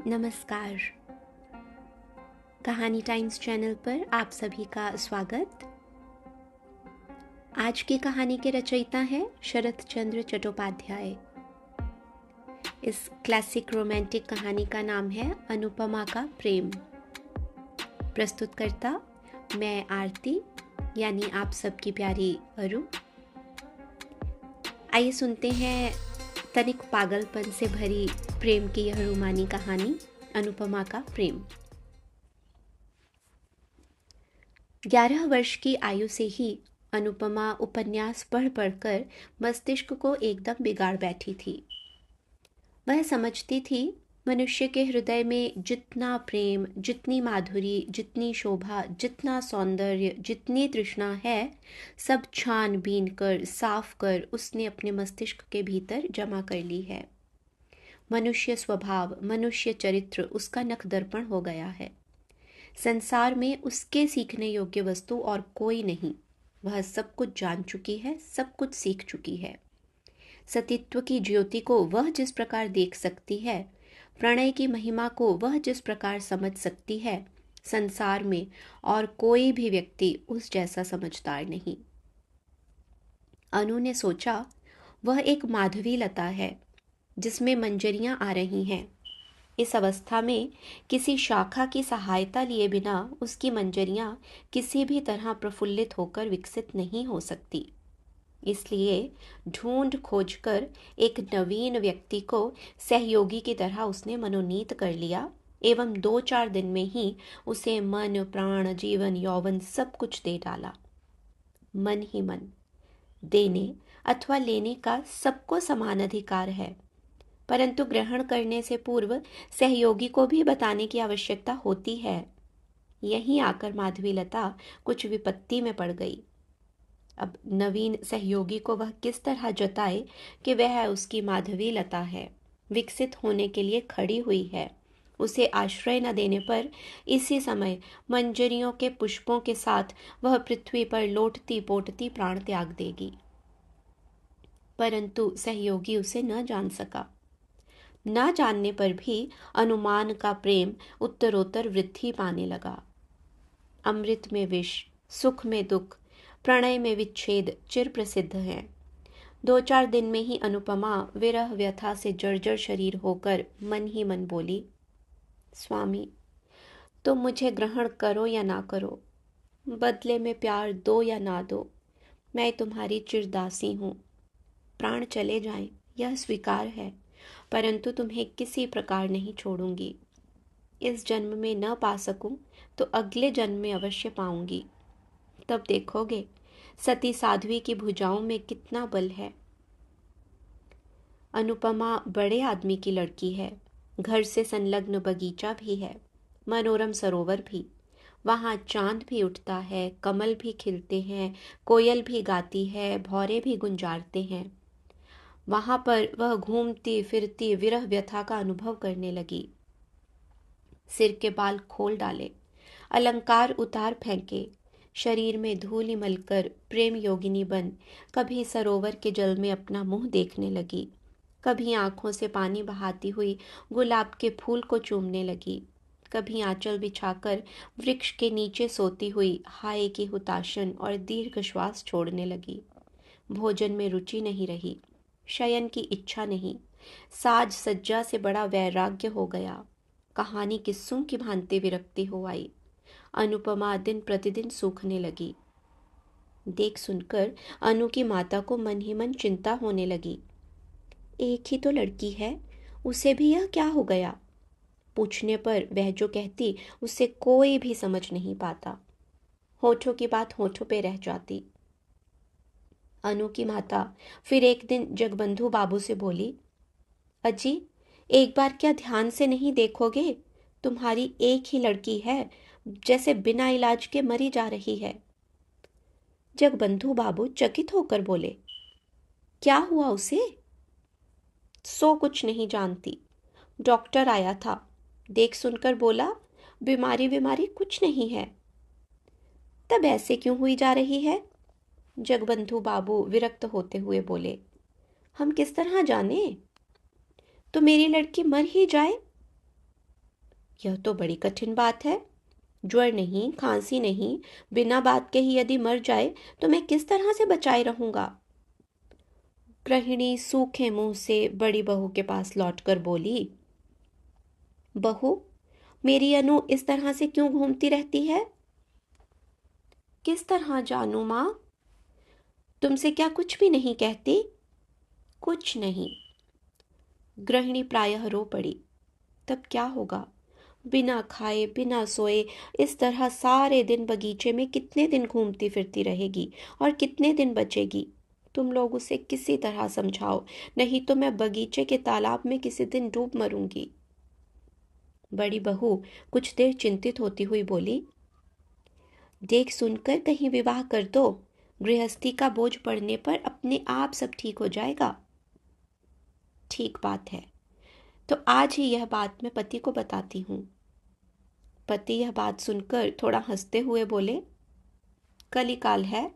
नमस्कार। कहानी times channel पर आप सभी का स्वागत। आज की कहानी के रचयिता हैं शरत चंद्र चट्टोपाध्याय। इस क्लासिक रोमांटिक कहानी का नाम है अनुपमा का प्रेम। प्रस्तुतकर्ता मैं आरती, यानी आप सबकी प्यारी अरु। आइए सुनते हैं तनिक पागलपन से भरी प्रेम की यह रोमानी कहानी, अनुपमा का प्रेम। 11 वर्ष की आयु से ही अनुपमा उपन्यास पढ़ पढ़कर मस्तिष्क को एकदम बिगाड़ बैठी थी। वह समझती थी मनुष्य के हृदय में जितना प्रेम, जितनी माधुरी, जितनी शोभा, जितना सौंदर्य, जितनी तृष्णा है, सब छान-बीन कर, साफ कर उसने अपने मस्तिष्क के भीतर जमा कर ली है। मनुष्य स्वभाव, मनुष्य चरित्र उसका नख दर्पण हो गया है। संसार में उसके सीखने योग्य वस्तु और कोई नहीं। वह सब कुछ जान चुकी है, सब कुछ सीख चुकी है। सतीत्व की ज्योति को वह जिस प्रकार देख सकती है, प्रणय की महिमा को वह जिस प्रकार समझ सकती है, संसार में और कोई भी व्यक्ति उस जैसा समझदार नहीं। अनु ने सोचा, वह एक माधवी लता है जिसमें मंजरियां आ रही हैं। इस अवस्था में किसी शाखा की सहायता लिए बिना उसकी मंजरियां किसी भी तरह प्रफुल्लित होकर विकसित नहीं हो सकती। इसलिए ढूंढ खोजकर एक नवीन व्यक्ति को सहयोगी की तरह उसने मनोनीत कर लिया एवं 2-4 दिन में ही उसे मन, प्राण, जीवन, यौवन सब कुछ दे डाला। मन ही मन। देने अथवा लेने का सबको समान अधिकार है, परंतु ग्रहण करने से पूर्व सहयोगी को भी बताने की आवश्यकता होती है। यहीं आकर माधवीलता कुछ विपत्ति में पड़ गई। अब नवीन सहयोगी को वह किस तरह जताए कि वह उसकी माधवीलता है, विकसित होने के लिए खड़ी हुई है। उसे आश्रय न देने पर इसी समय मंजरियों के पुष्पों के साथ वह पृथ्वी पर लोटती पोटती प्राण त्याग देगी। परंतु सहयोगी उसे न जान सका। ना जानने पर भी अनुमान का प्रेम उत्तरोत्तर वृद्धि पाने लगा। अमृत में विष, सुख में दुख, प्रणय में विच्छेद चिर प्रसिद्ध है। 2-4 दिन में ही अनुपमा विरह व्यथा से जर्जर शरीर होकर मन ही मन बोली, स्वामी, तुम मुझे ग्रहण करो या ना करो, बदले में प्यार दो या ना दो, मैं तुम्हारी चिरदासी हूँ। प्राण चले जाएं, यह स्वीकार है, परंतु तुम्हें किसी प्रकार नहीं छोड़ूंगी। इस जन्म में न पा सकूं तो अगले जन्म में अवश्य पाऊंगी। तब देखोगे सती साध्वी की भुजाओं में कितना बल है। अनुपमा बड़े आदमी की लड़की है। घर से संलग्न बगीचा भी है, मनोरम सरोवर भी। वहां चांद भी उठता है, कमल भी खिलते हैं, कोयल भी गाती है, भौरे भी गुंजारते हैं। वहां पर वह घूमती फिरती विरह व्यथा का अनुभव करने लगी। सिर के बाल खोल डाले, अलंकार उतार फेंके, शरीर में धूलि मलकर प्रेम योगिनी बन कभी सरोवर के जल में अपना मुंह देखने लगी, कभी आंखों से पानी बहाती हुई गुलाब के फूल को चूमने लगी, कभी आंचल बिछाकर वृक्ष के नीचे सोती हुई हाय की हुताशन और दीर्घ श्वास छोड़ने लगी। भोजन में रुचि नहीं रही, शयन की इच्छा नहीं, साज सज्जा से बड़ा वैराग्य हो गया। कहानी किस्सों की भांति विरक्ति हो आई। अनुपमा दिन प्रतिदिन सूखने लगी। देख सुनकर अनु की माता को मन ही मन चिंता होने लगी। एक ही तो लड़की है, उसे भी यह क्या हो गया? पूछने पर वह जो कहती उसे कोई भी समझ नहीं पाता। होठों की बात होठों पे रह जाती। अनु की माता फिर एक दिन जगबंधु बाबू से बोली, अजी, एक बार क्या ध्यान से नहीं देखोगे? तुम्हारी एक ही लड़की है, जैसे बिना इलाज के मरी जा रही है। जगबंधु बाबू चकित होकर बोले, क्या हुआ उसे? सो कुछ नहीं जानती। डॉक्टर आया था, देख सुनकर बोला, बीमारी बीमारी कुछ नहीं है। तब ऐसे क्यों हुई जा रही है? जगबंधु बाबू विरक्त होते हुए बोले, हम किस तरह जाने? तो मेरी लड़की मर ही जाए। यह तो बड़ी कठिन बात है। ज्वर नहीं, खांसी नहीं, बिना बात के ही यदि मर जाए तो मैं किस तरह से बचाए रहूंगा। गृहिणी सूखे मुंह से बड़ी बहू के पास लौटकर बोली, बहू, मेरी अनु इस तरह से क्यों घूमती रहती है? किस तरह जानू माँ? तुमसे क्या कुछ भी नहीं कहती? कुछ नहीं। गृहिणी प्रायः रो पड़ी। तब क्या होगा? बिना खाए बिना सोए इस तरह सारे दिन बगीचे में कितने दिन घूमती फिरती रहेगी और कितने दिन बचेगी? तुम लोग उसे किसी तरह समझाओ, नहीं तो मैं बगीचे के तालाब में किसी दिन डूब मरूंगी। बड़ी बहू कुछ देर चिंतित होती हुई बोली, देख सुनकर कहीं विवाह कर दो। गृहस्थी का बोझ पड़ने पर अपने आप सब ठीक हो जाएगा। ठीक बात है, तो आज ही यह बात मैं पति को बताती हूँ। पति यह बात सुनकर थोड़ा हंसते हुए बोले, कलिकाल है,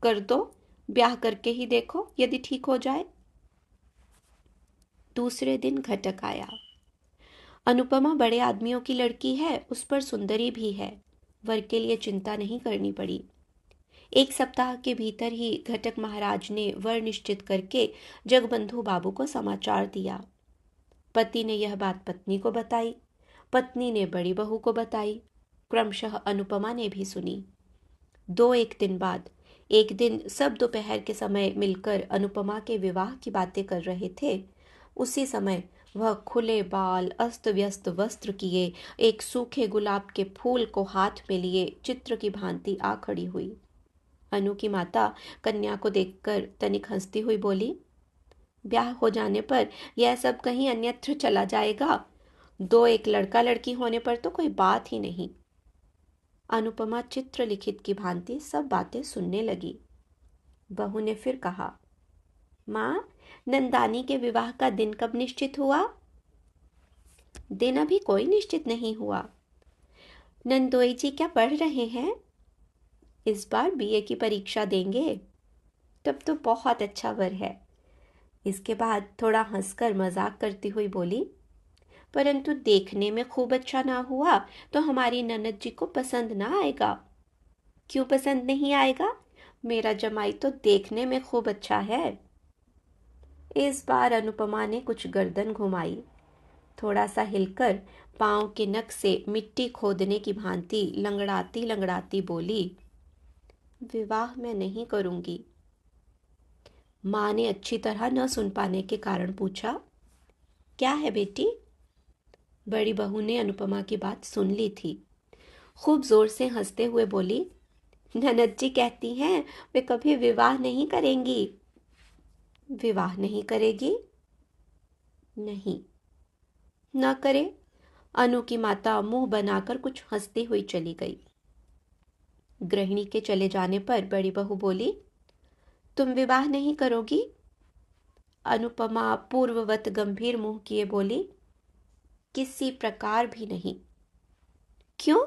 कर दो, ब्याह करके ही देखो यदि ठीक हो जाए। दूसरे दिन घटक आया। अनुपमा बड़े आदमियों की लड़की है, उस पर सुंदरी भी है। वर के लिए चिंता नहीं करनी पड़ी। एक सप्ताह के भीतर ही घटक महाराज ने वर निश्चित करके जगबंधु बाबू को समाचार दिया। पति ने यह बात पत्नी को बताई, पत्नी ने बड़ी बहू को बताई, क्रमशः अनुपमा ने भी सुनी। 2-1 दिन बाद एक दिन सब दोपहर के समय मिलकर अनुपमा के विवाह की बातें कर रहे थे। उसी समय वह खुले बाल अस्त व्यस्त वस्त्र किए एक सूखे गुलाब के फूल को हाथ में लिए चित्र की भांति आ खड़ी हुई। अनु की माता कन्या को देखकर तनिक हंसती हुई बोली, ब्याह हो जाने पर यह सब कहीं अन्यत्र चला जाएगा। 2-1 लड़का लड़की होने पर तो कोई बात ही नहीं। अनुपमा चित्र लिखित की भांति सब बातें सुनने लगी। बहू ने फिर कहा, माँ, नंदानी के विवाह का दिन कब निश्चित हुआ? दिन अभी कोई निश्चित नहीं हुआ। नंदोई जी क्या पढ़ रहे हैं? इस बार बीए की परीक्षा देंगे। तब तो बहुत अच्छा वर है। इसके बाद थोड़ा हंसकर मजाक करती हुई बोली, परंतु देखने में खूब अच्छा ना हुआ तो हमारी ननद जी को पसंद ना आएगा। क्यों पसंद नहीं आएगा? मेरा जमाई तो देखने में खूब अच्छा है। इस बार अनुपमा ने कुछ गर्दन घुमाई, थोड़ा सा हिलकर पांव के नख से मिट्टी खोदने की भांति लंगड़ाती लंगड़ाती बोली, विवाह मैं नहीं करूंगी। माँ ने अच्छी तरह न सुन पाने के कारण पूछा, क्या है बेटी? बड़ी बहू ने अनुपमा की बात सुन ली थी। खूब जोर से हंसते हुए बोली, ननद जी कहती हैं वे कभी विवाह नहीं करेंगी। विवाह नहीं करेगी? नहीं। न करे। अनु की माता मुंह बनाकर कुछ हंसती हुई चली गई। गृहिणी के चले जाने पर बड़ी बहू बोली, तुम विवाह नहीं करोगी? अनुपमा पूर्ववत गंभीर मुंह किए बोली, किसी प्रकार भी नहीं। क्यों?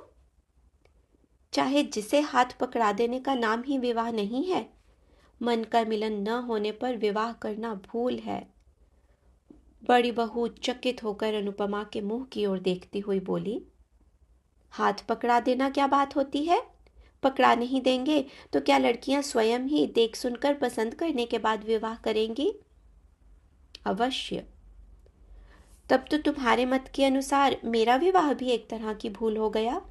चाहे जिसे हाथ पकड़ा देने का नाम ही विवाह नहीं है। मन का मिलन न होने पर विवाह करना भूल है। बड़ी बहू चकित होकर अनुपमा के मुंह की ओर देखती हुई बोली, हाथ पकड़ा देना क्या बात होती है? पकड़ा नहीं देंगे तो क्या लड़कियां स्वयं ही देख सुनकर पसंद करने के बाद विवाह करेंगी? अवश्य। तब तो तुम्हारे मत के अनुसार मेरा विवाह भी एक तरह की भूल हो गया।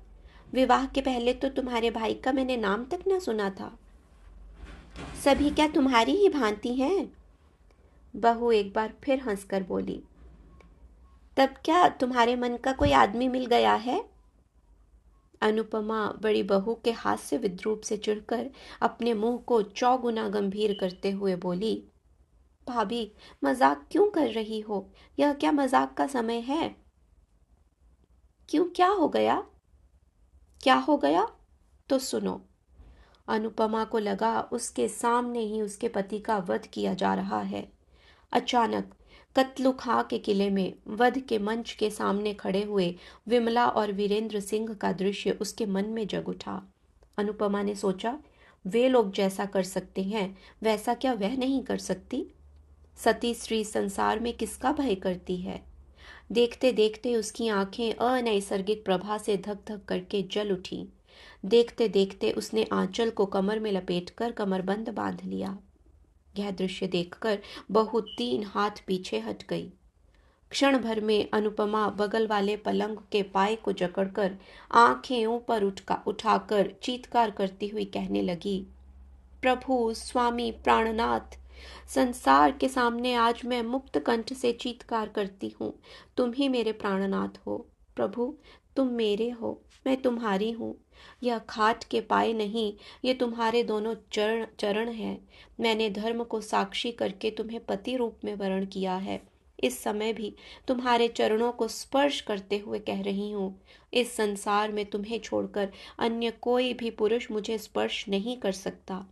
विवाह के पहले तो तुम्हारे भाई का मैंने नाम तक न सुना था। सभी क्या तुम्हारी ही भांति हैं? बहू एक बार फिर हंसकर बोली, तब क्या तुम्हारे मन का कोई आदमी मिल गया है? अनुपमा बड़ी बहू के हास्य विद्रूप से चिढ़कर अपने मुंह को चौगुना गंभीर करते हुए बोली, भाभी, मजाक क्यों कर रही हो? यह क्या मजाक का समय है? क्यों, क्या हो गया? क्या हो गया? तो सुनो। अनुपमा को लगा उसके सामने ही उसके पति का वध किया जा रहा है। अचानक कतलू खां के किले में वध के मंच के सामने खड़े हुए विमला और वीरेंद्र सिंह का दृश्य उसके मन में जग उठा। अनुपमा ने सोचा, वे लोग जैसा कर सकते हैं वैसा क्या वह नहीं कर सकती? सती स्त्री संसार में किसका भय करती है? देखते देखते उसकी आंखें अनैसर्गिक प्रभा से धक धक करके जल उठी। देखते देखते उसने आंचल को कमर में लपेटकर कमरबंद बांध लिया। यह दृश्य देखकर बहू 3 हाथ पीछे हट गई। क्षण भर में अनुपमा बगल वाले पलंग के पाए को जकड़कर आंखें ऊपर उठाकर चीत्कार करती हुई कहने लगी, प्रभु स्वामी प्राणनाथ, संसार के सामने आज मैं मुक्त कंठ से चीत्कार करती हूँ, तुम ही मेरे प्राणनाथ हो। प्रभु तुम मेरे हो, मैं तुम्हारी हूँ। यह खाट के पाए नहीं, ये तुम्हारे दोनों चरण हैं। मैंने धर्म को साक्षी करके तुम्हें पति रूप में वरण किया है। इस समय भी तुम्हारे चरणों को स्पर्श करते हुए कह रही हूँ, इस संसार में तुम्हें छोड़कर अन्य कोई भी पुरुष मुझे स्पर्श नहीं कर सकता।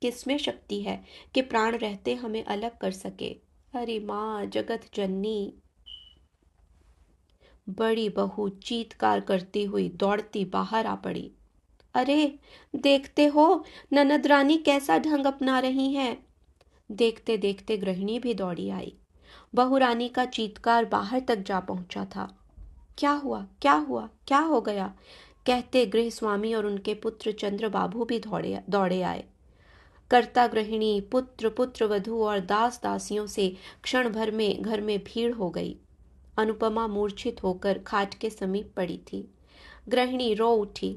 किसमें शक्ति है कि प्राण रहते हमें अलग कर सके। अरे माँ जगत जननी। बड़ी बहू चीत्कार करती हुई दौड़ती बाहर आ पड़ी। अरे देखते हो ननद रानी कैसा ढंग अपना रही हैं। देखते देखते गृहिणी भी दौड़ी आई। बहू रानी का चीत्कार बाहर तक जा पहुंचा था। क्या हुआ, क्या हुआ, क्या हो गया, कहते गृह स्वामी और उनके पुत्र चंद्र बाबू भी दौड़े आए। कर्ता गृहिणी, पुत्र पुत्र वधू और दास दासियों से क्षण भर में घर में भीड़ हो गई। अनुपमा मूर्छित होकर खाट के समीप पड़ी थी। गृहिणी रो उठी,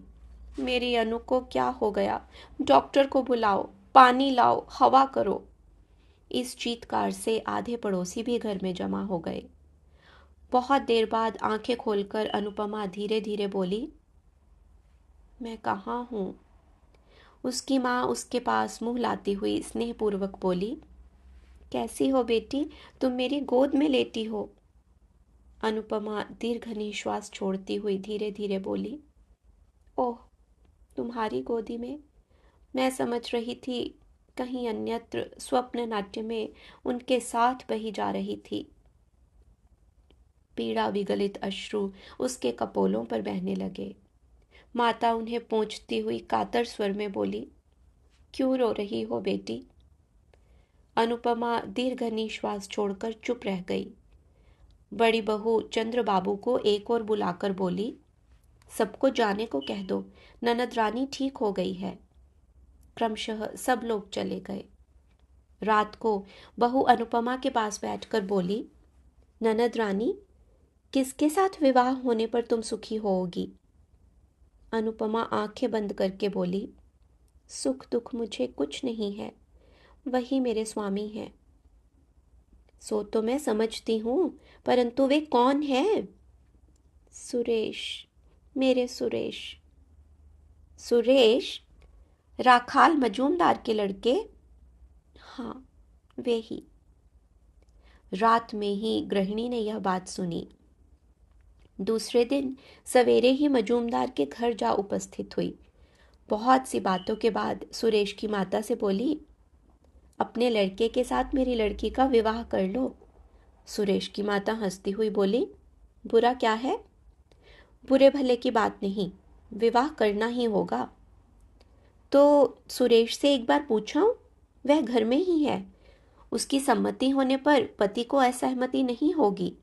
मेरी अनु को क्या हो गया, डॉक्टर को बुलाओ, पानी लाओ, हवा करो। इस चीत्कार से आधे पड़ोसी भी घर में जमा हो गए। बहुत देर बाद आंखें खोलकर अनुपमा धीरे धीरे बोली, मैं कहाँ हूँ। उसकी माँ उसके पास मुंह लाती हुई स्नेहपूर्वक बोली, कैसी हो बेटी, तुम मेरी गोद में लेटी हो। अनुपमा दीर्घ निश्वास छोड़ती हुई धीरे धीरे बोली, ओह तुम्हारी गोदी में। मैं समझ रही थी कहीं अन्यत्र स्वप्न नाट्य में उनके साथ बही जा रही थी। पीड़ा विगलित अश्रु उसके कपोलों पर बहने लगे। माता उन्हें पोंछती हुई कातर स्वर में बोली, क्यों रो रही हो बेटी। अनुपमा दीर्घ निश्वास छोड़कर चुप रह गई। बड़ी बहू चंद्र बाबू को एक और बुलाकर बोली, सबको जाने को कह दो, ननद रानी ठीक हो गई है। क्रमशः सब लोग चले गए। रात को बहू अनुपमा के पास बैठकर बोली, ननद रानी, किसके साथ विवाह होने पर तुम सुखी होगी। अनुपमा आंखें बंद करके बोली, सुख दुख मुझे कुछ नहीं है, वही मेरे स्वामी हैं। सो तो मैं समझती हूँ, परंतु वे कौन हैं। सुरेश, मेरे सुरेश। सुरेश, राखाल मजूमदार के लड़के। हाँ वे ही। रात में ही गृहिणी ने यह बात सुनी। दूसरे दिन सवेरे ही मजूमदार के घर जा उपस्थित हुई। बहुत सी बातों के बाद सुरेश की माता से बोली, अपने लड़के के साथ मेरी लड़की का विवाह कर लो। सुरेश की माता हंसती हुई बोली, बुरा क्या है। बुरे भले की बात नहीं, विवाह करना ही होगा। तो सुरेश से एक बार पूछाऊं, वह घर में ही है, उसकी सम्मति होने पर पति को असहमति नहीं होगी।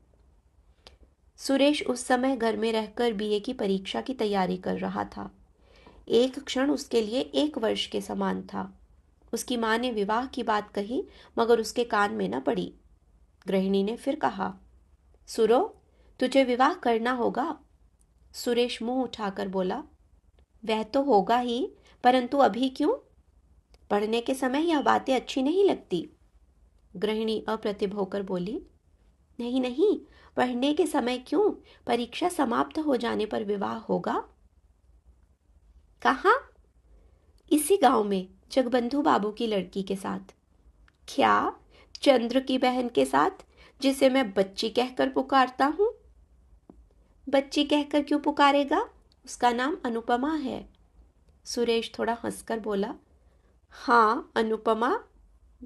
सुरेश उस समय घर में रहकर बीए की परीक्षा की तैयारी कर रहा था। एक क्षण उसके लिए 1 वर्ष के समान था। उसकी माँ ने विवाह की बात कही, मगर उसके कान में न पड़ी। गृहिणी ने फिर कहा, सुरो, तुझे विवाह करना होगा। सुरेश मुंह उठाकर बोला, वह तो होगा ही, परंतु अभी क्यों। पढ़ने के समय यह बातें अच्छी नहीं लगती। गृहिणी अप्रतिभ होकर बोली, नहीं नहीं, पढ़ने के समय क्यों, परीक्षा समाप्त हो जाने पर विवाह होगा। कहाँ। इसी गांव में जगबंधु बाबू की लड़की के साथ। क्या, चंद्र की बहन के साथ, जिसे मैं बच्ची कहकर पुकारता हूँ। बच्ची कहकर क्यों पुकारेगा, उसका नाम अनुपमा है। सुरेश थोड़ा हंसकर बोला, हाँ अनुपमा,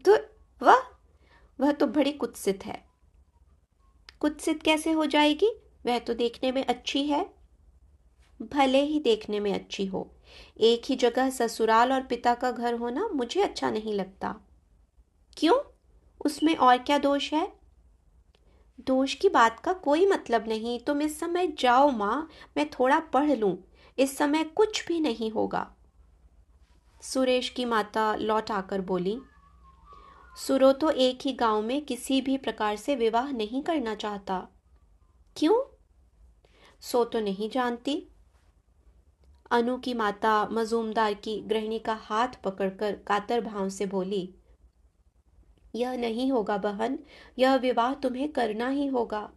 तो वह तो बड़ी कुत्सित है। कुत्सित कैसे हो जाएगी, वह तो देखने में अच्छी है। भले ही देखने में अच्छी हो, एक ही जगह ससुराल और पिता का घर होना मुझे अच्छा नहीं लगता। क्यों, उसमें और क्या दोष है। दोष की बात का कोई मतलब नहीं, तुम इस समय जाओ माँ, मैं थोड़ा पढ़ लूं, इस समय कुछ भी नहीं होगा। सुरेश की माता लौट आकर बोली, सुरो तो एक ही गांव में किसी भी प्रकार से विवाह नहीं करना चाहता। क्यों? सो तो नहीं जानती। अनु की माता मजूमदार की गृहिणी का हाथ पकड़कर कातर भाव से बोली, यह नहीं होगा बहन, यह विवाह तुम्हें करना ही होगा।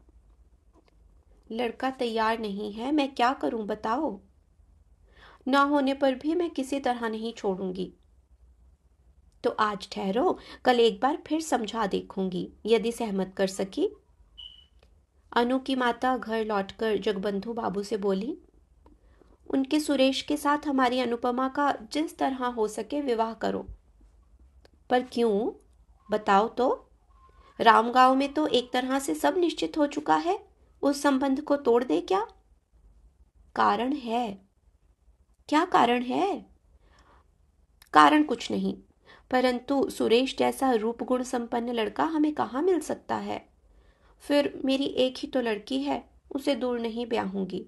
लड़का तैयार नहीं है, मैं क्या करूं बताओ। ना होने पर भी मैं किसी तरह नहीं छोड़ूंगी। तो आज ठहरो, कल एक बार फिर समझा देखूंगी, यदि सहमत कर सकी। अनु की माता घर लौटकर जगबंधु बाबू से बोली, उनके सुरेश के साथ हमारी अनुपमा का जिस तरह हो सके विवाह करो। पर क्यों, बताओ तो। राम गांव में तो एक तरह से सब निश्चित हो चुका है, उस संबंध को तोड़ दे क्या? कारण है। क्या कारण है? कारण कुछ नहीं, परंतु सुरेश जैसा रूप गुण संपन्न लड़का हमें कहाँ मिल सकता है। फिर मेरी एक ही तो लड़की है, उसे दूर नहीं ब्याहूंगी।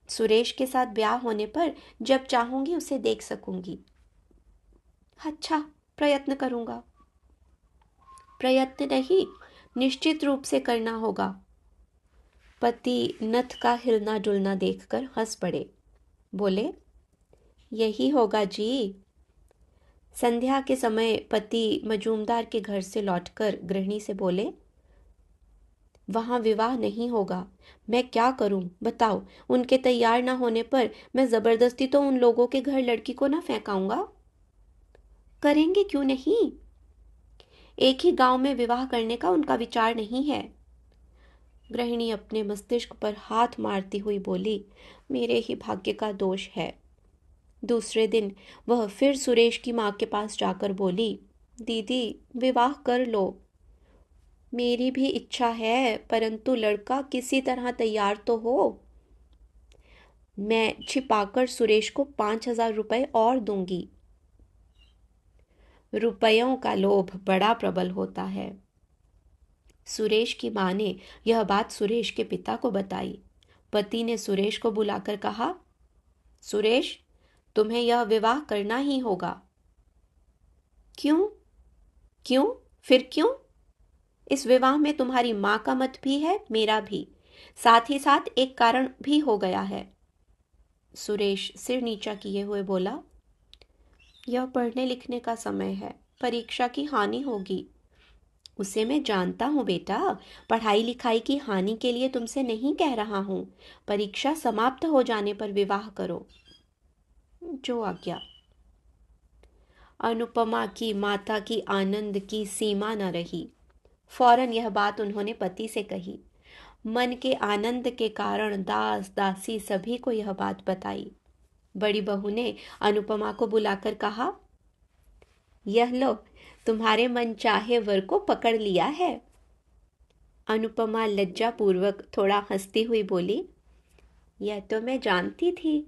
सुरेश के साथ ब्याह होने पर जब चाहूंगी उसे देख सकूंगी। अच्छा, प्रयत्न करूंगा। प्रयत्न नहीं, निश्चित रूप से करना होगा। पति नथ का हिलना डुलना देखकर हंस पड़े। बोले, यही होगा जी। संध्या के समय पति मजूमदार के घर से लौटकर गृहिणी से बोले, वहां विवाह नहीं होगा। मैं क्या करूं बताओ, उनके तैयार ना होने पर मैं जबरदस्ती तो उन लोगों के घर लड़की को ना फेंकाऊंगा। करेंगे क्यों नहीं, एक ही गांव में विवाह करने का उनका विचार नहीं है। गृहिणी अपने मस्तिष्क पर हाथ मारती हुई बोली, मेरे ही भाग्य का दोष है। दूसरे दिन वह फिर सुरेश की माँ के पास जाकर बोली, दीदी विवाह कर लो। मेरी भी इच्छा है, परंतु लड़का किसी तरह तैयार तो हो। मैं छिपाकर सुरेश को 5,000 रुपए और दूंगी। रुपयों का लोभ बड़ा प्रबल होता है। सुरेश की माँ ने यह बात सुरेश के पिता को बताई। पति ने सुरेश को बुलाकर कहा, सुरेश, तुम्हें यह विवाह करना ही होगा। क्यों? क्यों? फिर क्यों? इस विवाह में तुम्हारी माँ का मत भी है, मेरा भी, साथ ही साथ एक कारण भी हो गया है। सुरेश सिर नीचा किए हुए बोला, यह पढ़ने लिखने का समय है, परीक्षा की हानि होगी। उसे मैं जानता हूँ बेटा, पढ़ाई लिखाई की हानि के लिए तुमसे नहीं कह रहा हूँ। परीक्षा समाप्त हो जाने पर विवाह करो। जो आज्ञा। अनुपमा की माता की आनंद की सीमा न रही। फौरन यह बात उन्होंने पति से कही। मन के आनंद के कारण दास दासी सभी को यह बात बताई। बड़ी बहू ने अनुपमा को बुलाकर कहा, यह लो, तुम्हारे मन चाहे वर को पकड़ लिया है। अनुपमा लज्जापूर्वक थोड़ा हंसती हुई बोली, यह तो मैं जानती थी।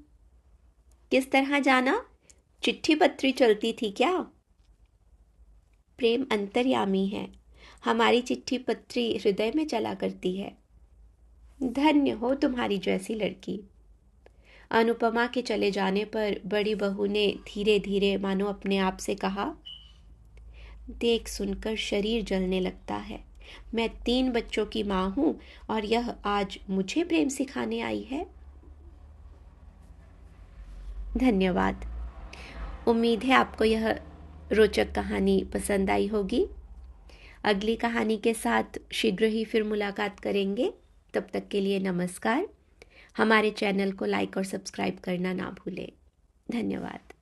किस तरह जाना? चिट्ठी पत्री चलती थी क्या? प्रेम अंतर्यामी है, हमारी चिट्ठी पत्री हृदय में चला करती है। धन्य हो तुम्हारी जैसी लड़की। अनुपमा के चले जाने पर बड़ी बहू ने धीरे धीरे मानो अपने आप से कहा, देख सुनकर शरीर जलने लगता है। मैं 3 बच्चों की माँ हूं और यह आज मुझे प्रेम सिखाने आई है। धन्यवाद। उम्मीद है आपको यह रोचक कहानी पसंद आई होगी। अगली कहानी के साथ शीघ्र ही फिर मुलाकात करेंगे। तब तक के लिए नमस्कार। हमारे चैनल को लाइक और सब्सक्राइब करना ना भूलें। धन्यवाद।